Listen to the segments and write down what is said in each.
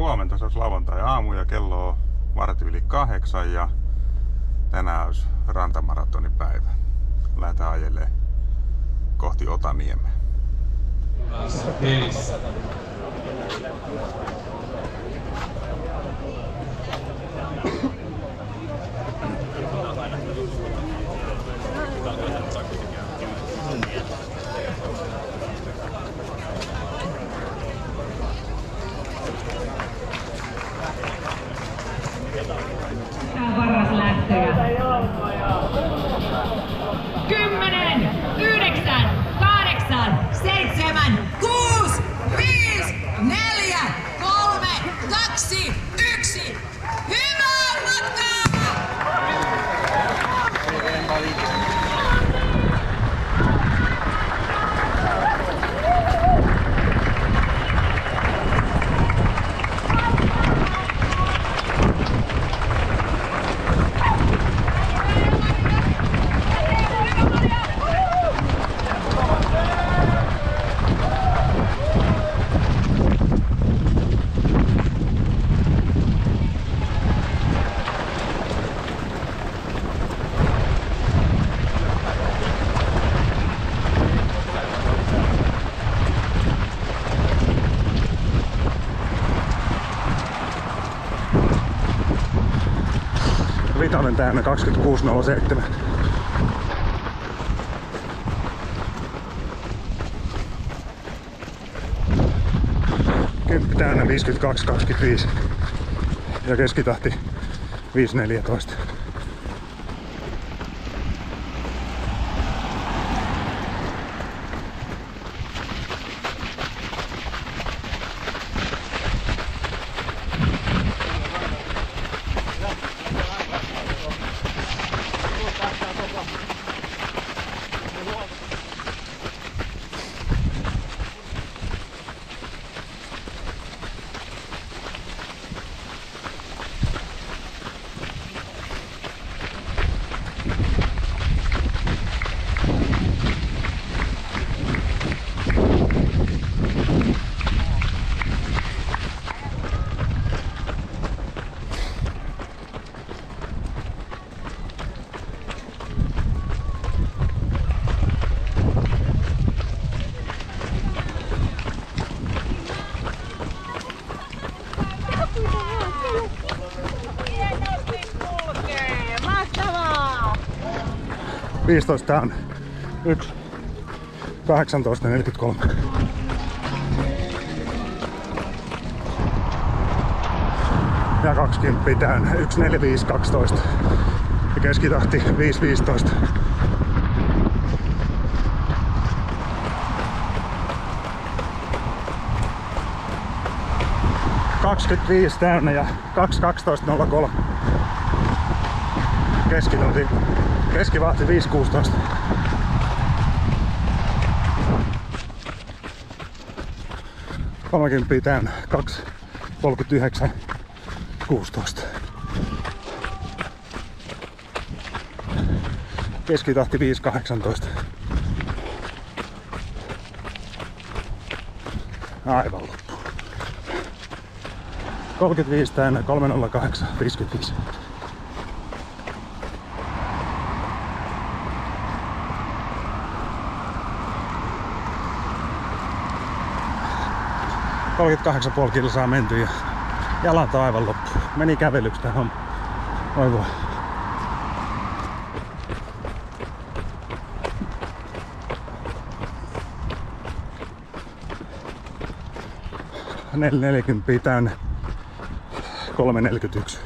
huomenta, se olisi lauantai-aamu ja kello on 7:15 ja tänään olisi rantamaratonipäivä. Lähdetään ajelemaan kohti Otaniemeä. Vitonen täynnä 26.07. Kymppi täynnä 52.25 ja keskitahti 5.14. Viisitoista tää on 1.18.43. Ja 20 täynnä 1.45.12 ja keskitahti 5.15. ...25 täynnä ja 2.12.03. Keskitunti. Keskivahti 5.16. Kolmekymppiä täynnä 2.39.16. Keskitahti 5.18. Aivan loppu. 35 täynnä 3.08.55. ...38,5 kilsaa menty ja jalat on aivan loppu. Meni kävelyksi tää homma. Oi voi. ...4.40 täynnä 3.41.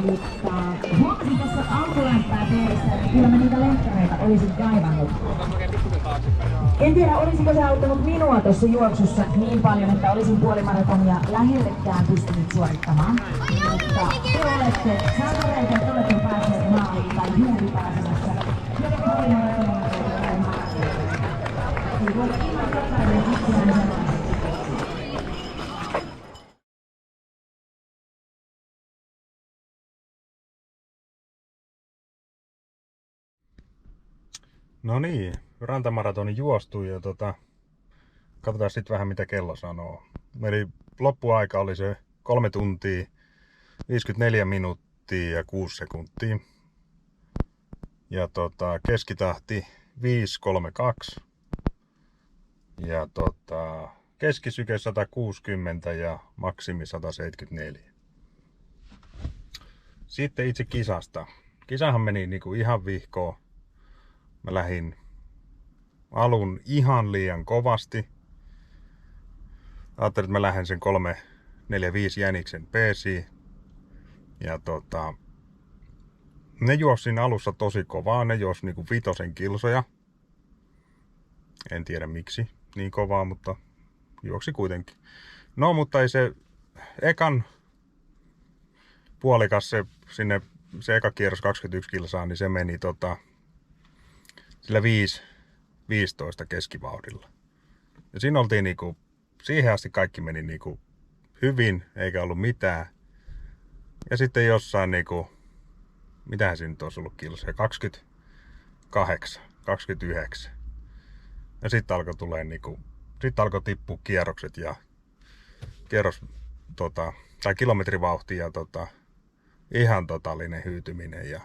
Mutta huomasin tässä alkulämpää tehdessä, että kyllä mä niitä lenkkareita olisin kaivannut. En tiedä, olisiko se auttanut minua tuossa juoksussa niin paljon, että olisin puolimaratonia lähellekään pystynyt suorittamaan. Mutta te olette saaneet, että olette päässeet maaliin tai juuri pääsemässä. Joten puolimaratonia voi maaliin. Ei voi ihan jokainen itseään sanoa. No niin, rantamaratoni juostui ja katsotaan sitten vähän mitä kello sanoo. Eli loppuaika oli se 3 tuntia, 54 minuuttia ja 6 sekuntia. Ja keskitahti 5.32. Ja keskisyke 160 ja maksimi 174. Sitten itse kisasta. Kisahan meni niinku ihan vihkoon. Mä lähdin alun ihan liian kovasti. Ajattelin, että mä lähden sen 3.45 jäniksen peesiin. Ja ne juosi siinä alussa tosi kovaa. Ne juosi niinku 5 kilsoja. En tiedä miksi niin kovaa, mutta juoksi kuitenkin. No, mutta ei se ekan puolikas se eka kierros 21 kilsaa, niin se meni sillä 5.15 keskivauhdilla. Ja siinä oltiin niinku, siihen asti kaikki meni niinku hyvin, eikä ollut mitään. Ja sitten jossain niinku, mitähän siinä nyt olisi ollut kilsoja, 28, 29. Ja sitten alkoi tippua kierrokset ja kilometrivauhti ja ihan totaalinen hyytyminen ja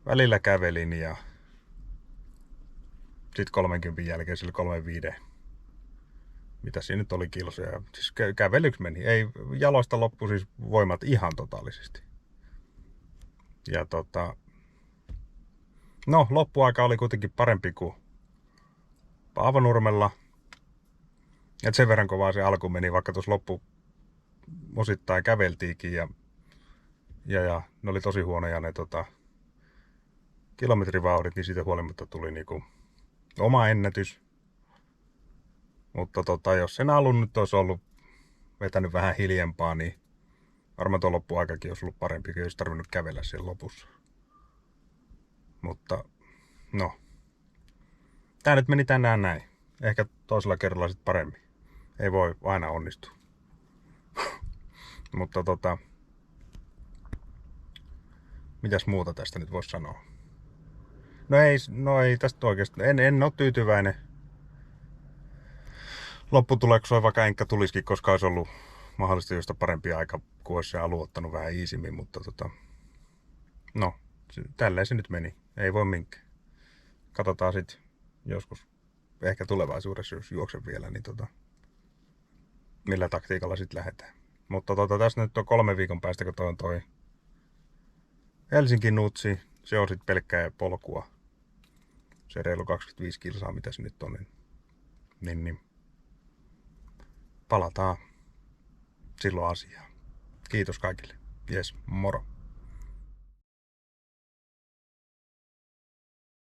välillä kävelin ja sitten 30 jälkeen sillä 35. Mitä siinä nyt oli kilsoja. Siis kävelyksi meni. Ei, jaloista loppu siis voimat ihan totaalisesti. Ja no, loppuaika oli kuitenkin parempi kuin Paavonurmella. Et sen verran kovaa se alku meni, vaikka tuossa loppu osittain käveltiinkin ja ne oli tosi huonoja ne kilometrivauhdit, niin siitä huolimatta tuli niinku oma ennätys. Mutta jos sen alun nyt olisi ollut vetänyt vähän hiljempaa, niin varmaan tuo loppuaikakin olisi ollut parempi, kun ei olisi tarvinnut kävellä siellä lopussa. Mutta no, tää nyt meni tänään näin. Ehkä toisella kerralla sitten paremmin. Ei voi aina onnistua. Mutta mitäs muuta tästä nyt voisi sanoa? No ei tästä oikeastaan. En ole tyytyväinen lopputulekseen, vaikka enkä tulisikin, koska olisi ollut mahdollisesti josta parempi aika, kun olisi se alu ottanut vähän iisimmin, mutta no, tälleen se nyt meni. Ei voi minkään. Katsotaan sitten joskus, ehkä tulevaisuudessa, jos juoksen vielä, niin millä taktiikalla sitten lähdetään. Mutta tässä nyt on 3 viikon päästä, kun toi Helsinki-Nutsi, se on sitten pelkkää polkua. Se reilu 25 kilsaa, mitä se nyt on, niin palataan silloin asiaan. Kiitos kaikille. Jes, moro.